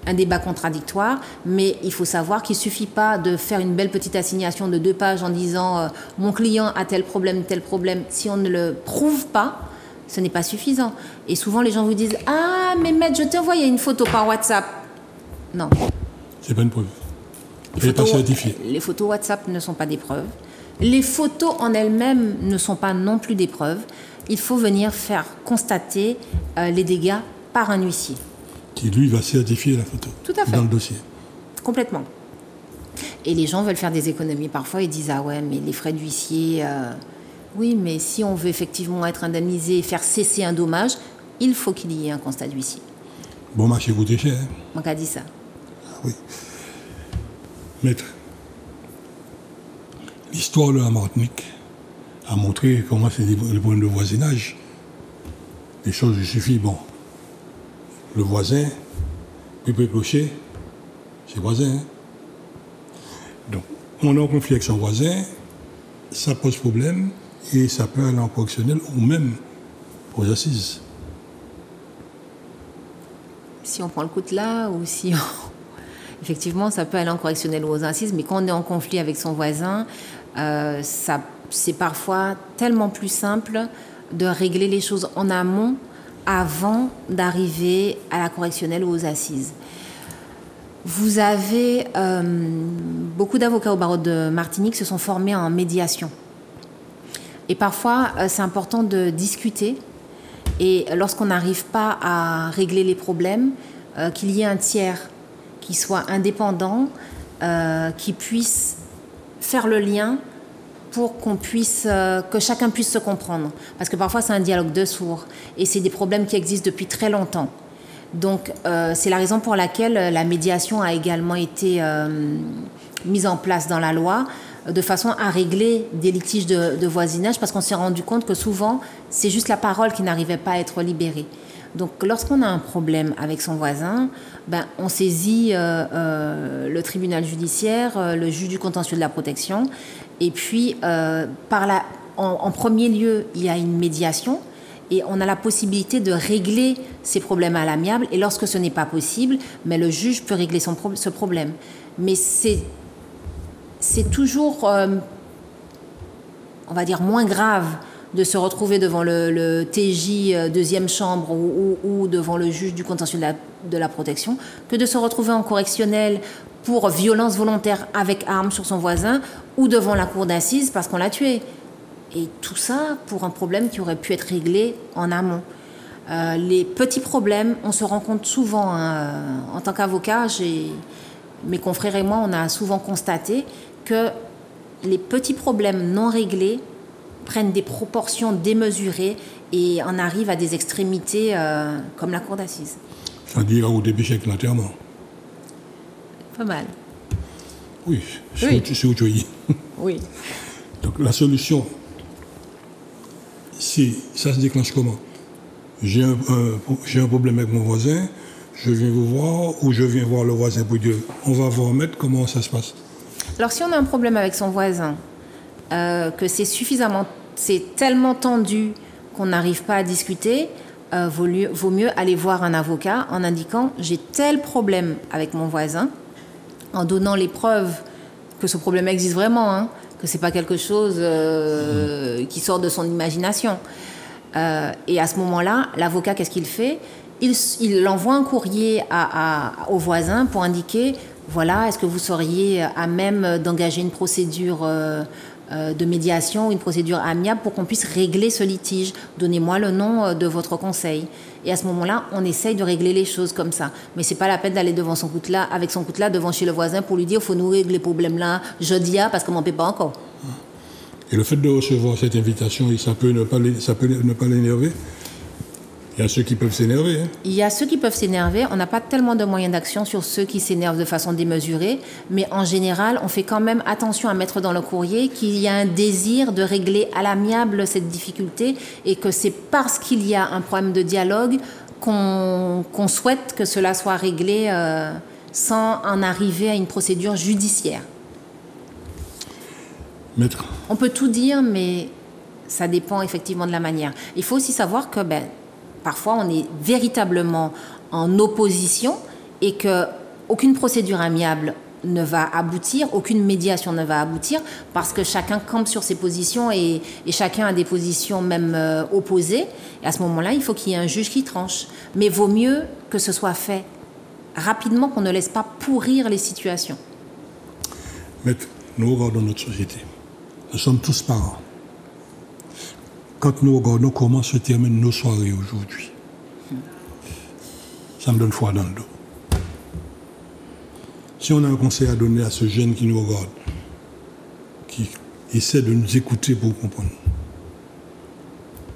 Un débat contradictoire, mais il faut savoir qu'il ne suffit pas de faire une belle petite assignation de 2 pages en disant « mon client a tel problème ». Si on ne le prouve pas, ce n'est pas suffisant. Et souvent, les gens vous disent « Ah, mais maître, je t'ai envoyé une photo par WhatsApp ». Non. C'est pas une preuve. Elle n'est pas certifiée. Les photos WhatsApp ne sont pas des preuves. Les photos en elles-mêmes ne sont pas non plus des preuves. Il faut venir faire constater les dégâts par un huissier. Qui, lui, va certifier la photo. Tout à fait. Dans le dossier. Complètement. Et les gens veulent faire des économies. Parfois, ils disent, ah ouais, mais les frais d'huissier... Oui, mais si on veut effectivement être indemnisé et faire cesser un dommage, il faut qu'il y ait un constat d'huissier. Bon marché coûte cher. On a dit ça. Ah oui. Maître, l'histoire de la Martinique a montré comment c'est le problème de voisinage. Les choses, il suffit, bon, le voisin, puis peut clocher, c'est voisin. Hein? Donc, on est en conflit avec son voisin, ça pose problème et ça peut aller en correctionnel ou même aux assises. Si on prend le coup de là ou si on... Effectivement, ça peut aller en correctionnel ou aux assises, mais quand on est en conflit avec son voisin, c'est parfois tellement plus simple de régler les choses en amont avant d'arriver à la correctionnelle ou aux assises. Vous avez beaucoup d'avocats au barreau de Martinique se sont formés en médiation. Et parfois, c'est important de discuter. Et lorsqu'on n'arrive pas à régler les problèmes, qu'il y ait un tiers qui soit indépendant, qui puisse faire le lien pour que chacun puisse se comprendre. Parce que parfois, c'est un dialogue de sourds. Et c'est des problèmes qui existent depuis très longtemps. Donc, c'est la raison pour laquelle la médiation a également été mise en place dans la loi, de façon à régler des litiges de voisinage, parce qu'on s'est rendu compte que souvent, c'est juste la parole qui n'arrivait pas à être libérée. Donc, lorsqu'on a un problème avec son voisin, on saisit le tribunal judiciaire, le juge du contentieux de la protection, et puis, en premier lieu, il y a une médiation, et on a la possibilité de régler ces problèmes à l'amiable, et lorsque ce n'est pas possible, mais le juge peut régler ce problème. Mais c'est toujours, on va dire, moins grave de se retrouver devant le TJ deuxième chambre ou devant le juge du contentieux de la protection que de se retrouver en correctionnel pour violence volontaire avec arme sur son voisin ou devant la cour d'assises parce qu'on l'a tué. Et tout ça pour un problème qui aurait pu être réglé en amont. Les petits problèmes, on se rend compte souvent, en tant qu'avocat, mes confrères et moi, on a souvent constaté que les petits problèmes non réglés prennent des proportions démesurées et en arrivent à des extrémités comme la cour d'assises. C'est-à-dire au début avec l'enterrement. Pas mal. Oui, c'est où tu es. Oui. Donc la solution, ça se déclenche comment? J'ai un problème avec mon voisin, je viens vous voir ou je viens voir le voisin pour dire on va vous remettre, comment ça se passe? Alors si on a un problème avec son voisin, que c'est tellement tendu qu'on n'arrive pas à discuter, vaut mieux aller voir un avocat en indiquant j'ai tel problème avec mon voisin, en donnant les preuves que ce problème existe vraiment, que c'est pas quelque chose qui sort de son imagination. Et à ce moment-là, l'avocat, qu'est-ce qu'il fait? Il envoie un courrier au voisin pour indiquer voilà, est-ce que vous seriez à même d'engager une procédure de médiation, une procédure amiable pour qu'on puisse régler ce litige. Donnez-moi le nom de votre conseil. Et à ce moment-là, on essaye de régler les choses comme ça. Mais c'est pas la peine d'aller devant son coutelas, avec son coutelas devant chez le voisin pour lui dire il faut nous régler les problèmes là, jeudi, parce qu'on m'en paie pas encore. Et le fait de recevoir cette invitation, ça peut ne pas l'énerver? Il y a ceux qui peuvent s'énerver. Il y a ceux qui peuvent s'énerver. On n'a pas tellement de moyens d'action sur ceux qui s'énervent de façon démesurée. Mais en général, on fait quand même attention à mettre dans le courrier qu'il y a un désir de régler à l'amiable cette difficulté et que c'est parce qu'il y a un problème de dialogue qu'on souhaite que cela soit réglé sans en arriver à une procédure judiciaire. Maître. On peut tout dire, mais ça dépend effectivement de la manière. Il faut aussi savoir que parfois, on est véritablement en opposition et qu'aucune procédure amiable ne va aboutir, aucune médiation ne va aboutir parce que chacun campe sur ses positions et chacun a des positions même opposées. Et à ce moment-là, il faut qu'il y ait un juge qui tranche. Mais vaut mieux que ce soit fait rapidement, qu'on ne laisse pas pourrir les situations. Maître, nous regardons notre société. Nous sommes tous parents. Quand nous regardons comment se terminent nos soirées aujourd'hui, ça me donne froid dans le dos. Si on a un conseil à donner à ce jeune qui nous regarde, qui essaie de nous écouter pour comprendre,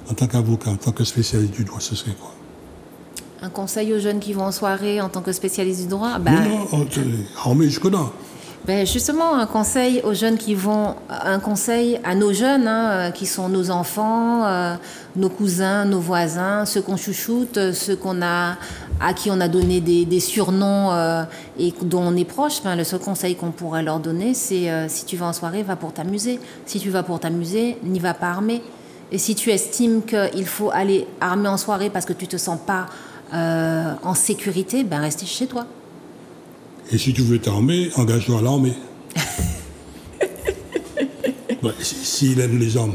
en tant qu'avocat, en tant que spécialiste du droit, ce serait quoi? Un conseil aux jeunes qui vont en soirée en tant que spécialiste du droit? Mais jusque-là. Justement, un conseil aux jeunes un conseil à nos jeunes, qui sont nos enfants, nos cousins, nos voisins, ceux qu'on chouchoute, à qui on a donné des surnoms et dont on est proche. Le seul conseil qu'on pourrait leur donner, c'est si tu vas en soirée, va pour t'amuser. Si tu vas pour t'amuser, n'y va pas armé. Et si tu estimes qu'il faut aller armé en soirée parce que tu te sens pas en sécurité, reste chez toi. Et si tu veux t'armer, engage-toi à l'armée. S'il aime les armes.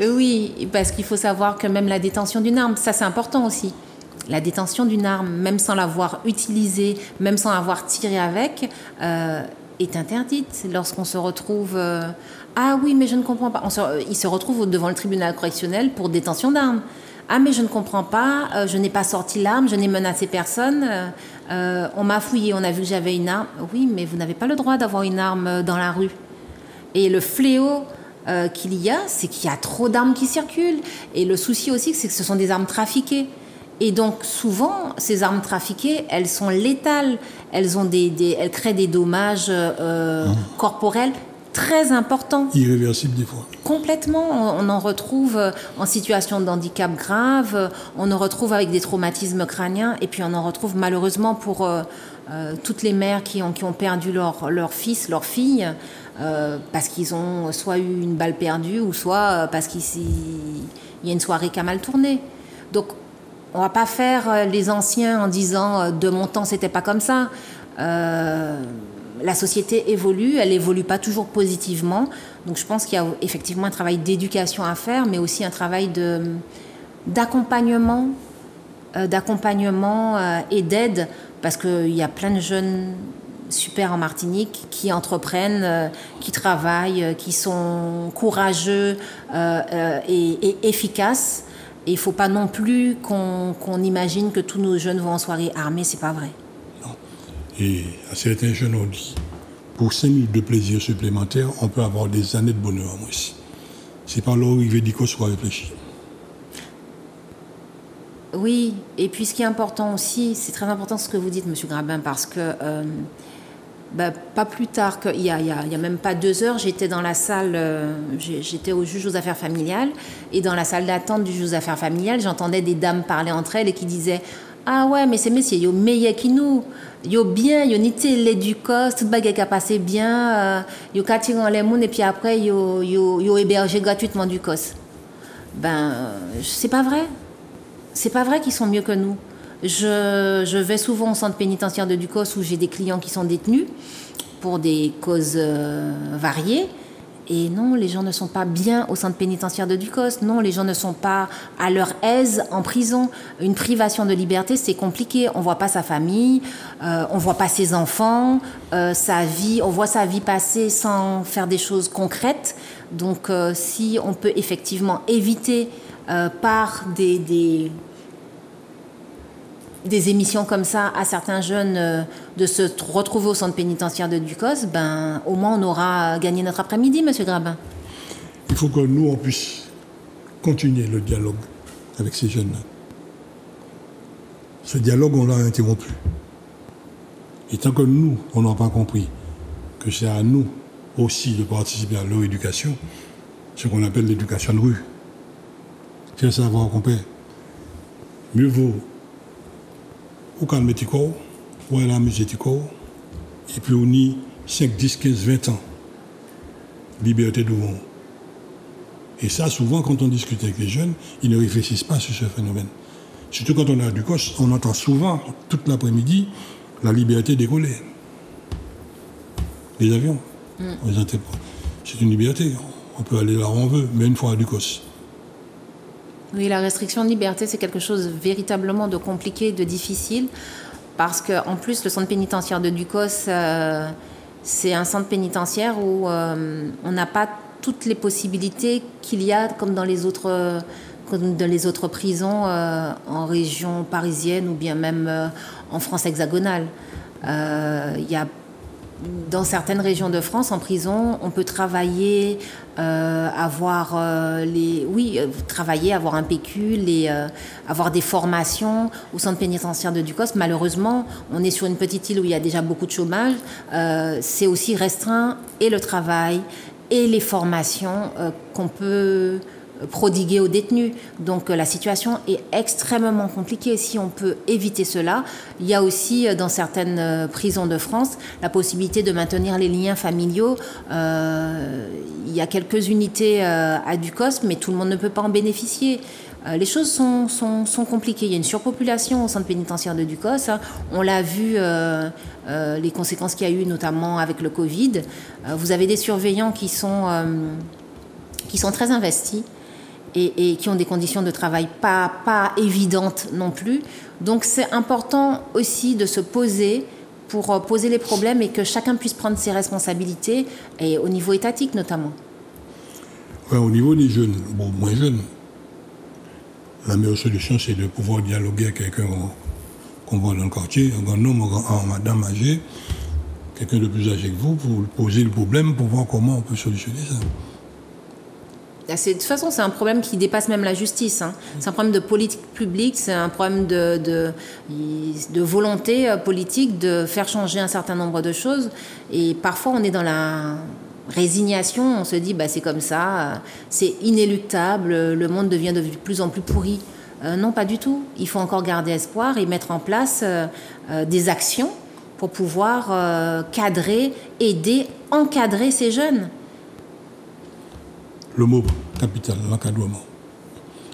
Oui, parce qu'il faut savoir que même la détention d'une arme, ça c'est important aussi. La détention d'une arme, même sans l'avoir utilisée, même sans avoir tiré avec, est interdite lorsqu'on se retrouve... Ah oui, mais je ne comprends pas. Il se retrouve devant le tribunal correctionnel pour détention d'armes. Ah mais je ne comprends pas, je n'ai pas sorti l'arme, je n'ai menacé personne, on m'a fouillé, on a vu que j'avais une arme. Oui, mais vous n'avez pas le droit d'avoir une arme dans la rue. Et le fléau qu'il y a, c'est qu'il y a trop d'armes qui circulent. Et le souci aussi, c'est que ce sont des armes trafiquées. Et donc souvent, ces armes trafiquées, elles sont létales, elles créent des dommages corporels très important. Irréversible des fois. Complètement. On en retrouve en situation de handicap grave, on en retrouve avec des traumatismes crâniens, et puis on en retrouve malheureusement pour toutes les mères qui ont perdu leur fils, leur fille, parce qu'ils ont soit eu une balle perdue, ou soit parce qu'il y a une soirée qui a mal tourné. Donc on ne va pas faire les anciens en disant de mon temps c'était pas comme ça. La société évolue, elle évolue pas toujours positivement. Donc je pense qu'il y a effectivement un travail d'éducation à faire, mais aussi un travail d'accompagnement et d'aide, parce qu'il y a plein de jeunes super en Martinique qui entreprennent, qui travaillent, qui sont courageux et efficaces. Et il ne faut pas non plus qu'on imagine que tous nos jeunes vont en soirée armés, c'est pas vrai. Et à certains jeunes, on dit, pour 5 minutes de plaisir supplémentaire, on peut avoir des années de bonheur en moi aussi. C'est par l'arrivée d'Ico soit réfléchi. Oui, et puis ce qui est important aussi, c'est très important ce que vous dites, M. Grabin, parce que pas plus tard qu'il y a même pas 2 heures, j'étais dans la salle, j'étais au juge aux affaires familiales, et dans la salle d'attente du juge aux affaires familiales, j'entendais des dames parler entre elles et qui disaient « Ah ouais, mais ces messieurs, yo meilleur qui nous, yo bien, yo nité les du cos, toute bagarre qui a passé bien, yo tiré en les mounes et puis après yo hébergé gratuitement du cos. » C'est pas vrai. C'est pas vrai qu'ils sont mieux que nous. Je vais souvent au centre pénitentiaire de Ducos où j'ai des clients qui sont détenus pour des causes variées. Et non, les gens ne sont pas bien au centre pénitentiaire de Ducos. Non, les gens ne sont pas à leur aise en prison. Une privation de liberté, c'est compliqué. On voit pas sa famille, on voit pas ses enfants, sa vie. On voit sa vie passer sans faire des choses concrètes. Donc, si on peut effectivement éviter par des émissions comme ça à certains jeunes de se retrouver au centre pénitentiaire de Ducos, au moins on aura gagné notre après-midi, M. Grabin. Il faut que nous, on puisse continuer le dialogue avec ces jeunes-là. Ce dialogue, on l'a interrompu. Et tant que nous, on n'a pas compris que c'est à nous aussi de participer à leur éducation, ce qu'on appelle l'éducation de rue. Faire savoir qu'on peut. Mieux vaut ou calmer tes corps, ou aller amuser tes corps, et puis on y 5, 10, 15, 20 ans. Liberté devant. Et ça, souvent, quand on discute avec les jeunes, ils ne réfléchissent pas sur ce phénomène. Surtout quand on est à Ducos, on entend souvent, toute l'après-midi, la liberté décoller. Les avions, on les intègre. C'est une liberté. On peut aller là où on veut, mais une fois à Ducos. Oui, la restriction de liberté, c'est quelque chose véritablement de compliqué, de difficile, parce qu'en plus, le centre pénitentiaire de Ducos, c'est un centre pénitentiaire où on n'a pas toutes les possibilités qu'il y a comme dans les autres prisons en région parisienne ou bien même en France hexagonale. Il y a dans certaines régions de France, en prison, on peut travailler, travailler, avoir un pécule et avoir des formations au centre pénitentiaire de Ducos. Malheureusement, on est sur une petite île où il y a déjà beaucoup de chômage. C'est aussi restreint et le travail et les formations qu'on peut prodiguer aux détenus. Donc la situation est extrêmement compliquée. Si on peut éviter cela, il y a aussi dans certaines prisons de France la possibilité de maintenir les liens familiaux. Il y a quelques unités à Ducos, mais tout le monde ne peut pas en bénéficier. Les choses sont compliquées. Il y a une surpopulation au centre pénitentiaire de Ducos. On l'a vu, les conséquences qu'il y a eu, notamment avec le Covid. Vous avez des surveillants qui sont très investis et qui ont des conditions de travail pas évidentes non plus. Donc c'est important aussi de se poser pour poser les problèmes et que chacun puisse prendre ses responsabilités, et au niveau étatique notamment. Ouais, au niveau des jeunes, bon, moins jeunes, la meilleure solution, c'est de pouvoir dialoguer avec quelqu'un qu'on voit dans le quartier, un grand homme, une madame âgée, quelqu'un de plus âgé que vous, pour poser le problème, pour voir comment on peut solutionner ça. De toute façon, c'est un problème qui dépasse même la justice. C'est un problème de politique publique, c'est un problème de volonté politique de faire changer un certain nombre de choses. Et parfois, on est dans la résignation, on se dit c'est comme ça, c'est inéluctable, le monde devient de plus en plus pourri. Non, pas du tout. Il faut encore garder espoir et mettre en place des actions pour pouvoir cadrer, aider, encadrer ces jeunes. Le mot capital, l'encadrement.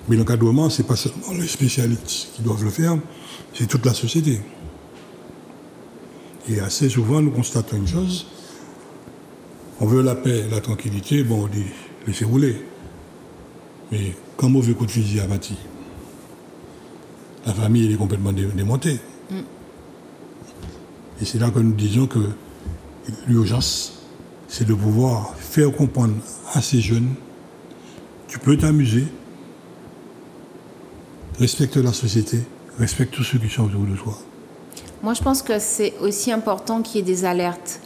Mais l'encadrement, ce n'est pas seulement les spécialistes qui doivent le faire, c'est toute la société. Et assez souvent, nous constatons une chose, on veut la paix, la tranquillité, bon, on dit laissez rouler. Mais quand mauvais coup de fusil abattu, la famille elle est complètement démontée. Et c'est là que nous disons que l'urgence, c'est de pouvoir faire comprendre à ces jeunes: tu peux t'amuser, respecte la société, respecte tous ceux qui sont autour de toi. Moi, je pense que c'est aussi important qu'il y ait des alertes,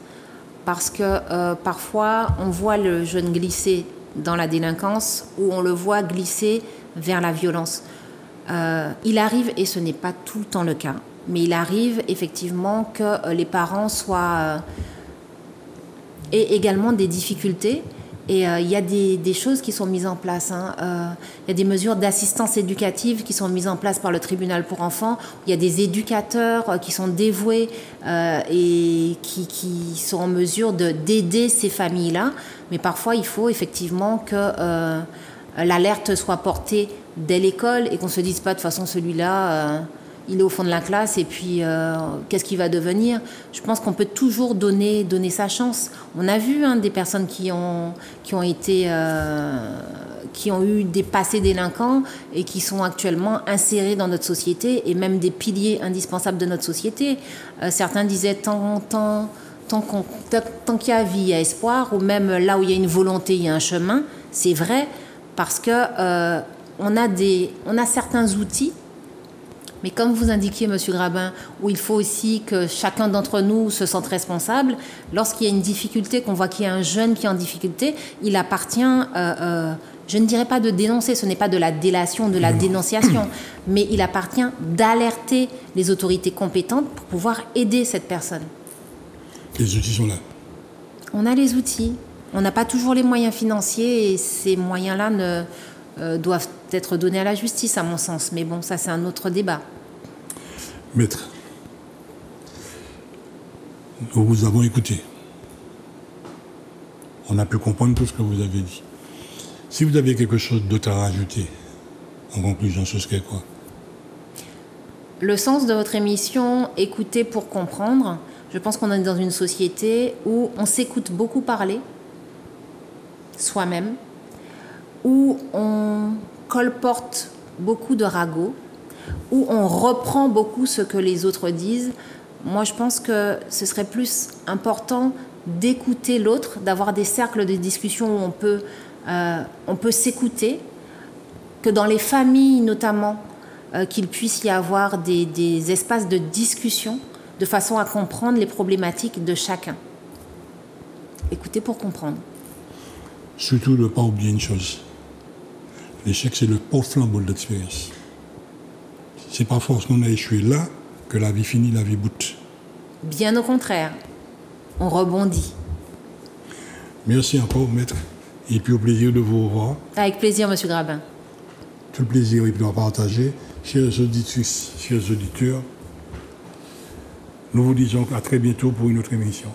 parce que parfois, on voit le jeune glisser dans la délinquance ou on le voit glisser vers la violence. Il arrive, et ce n'est pas tout le temps le cas, mais il arrive effectivement que les parents aient également des difficultés. Et il y a des choses qui sont mises en place. Il y a des mesures d'assistance éducative qui sont mises en place par le tribunal pour enfants. Il y a des éducateurs qui sont dévoués et qui sont en mesure d'aider ces familles-là. Mais parfois, il faut effectivement que l'alerte soit portée dès l'école et qu'on ne se dise pas de toute façon celui-là... il est au fond de la classe et puis qu'est-ce qu'il va devenir? Je pense qu'on peut toujours donner sa chance. On a vu des personnes qui ont eu des passés délinquants et qui sont actuellement insérés dans notre société et même des piliers indispensables de notre société. Certains disaient tant qu'il y a vie, il y a espoir, ou même là où il y a une volonté, il y a un chemin. C'est vrai parce que on a certains outils. Mais comme vous indiquiez, M. Grabin, où il faut aussi que chacun d'entre nous se sente responsable, lorsqu'il y a une difficulté, qu'on voit qu'il y a un jeune qui est en difficulté, il appartient, je ne dirais pas de dénoncer, ce n'est pas de la délation, de la dénonciation, mais il appartient d'alerter les autorités compétentes pour pouvoir aider cette personne. Les outils sont là. On a les outils. On n'a pas toujours les moyens financiers et ces moyens-là doivent être donnés à la justice, à mon sens. Mais bon, ça, c'est un autre débat. Maître, nous vous avons écouté. On a pu comprendre tout ce que vous avez dit. Si vous avez quelque chose d'autre à rajouter, en conclusion, ce serait quoi? Le sens de votre émission, écouter pour comprendre, je pense qu'on est dans une société où on s'écoute beaucoup parler, soi-même, où on colporte beaucoup de ragots, où on reprend beaucoup ce que les autres disent. Moi, je pense que ce serait plus important d'écouter l'autre, d'avoir des cercles de discussion où on peut s'écouter, que dans les familles notamment, qu'il puisse y avoir des espaces de discussion de façon à comprendre les problématiques de chacun. écouter pour comprendre. Surtout de ne pas oublier une chose. L'échec, c'est le porte-flambeau de l'expérience. C'est pas force qu'on a échoué là que la vie finit, la vie bout. Bien au contraire, on rebondit. Merci encore, maître. Et puis au plaisir de vous revoir. Avec plaisir, monsieur Grabin. Tout le plaisir est à partager. Chers auditrices, chers auditeurs, nous vous disons à très bientôt pour une autre émission.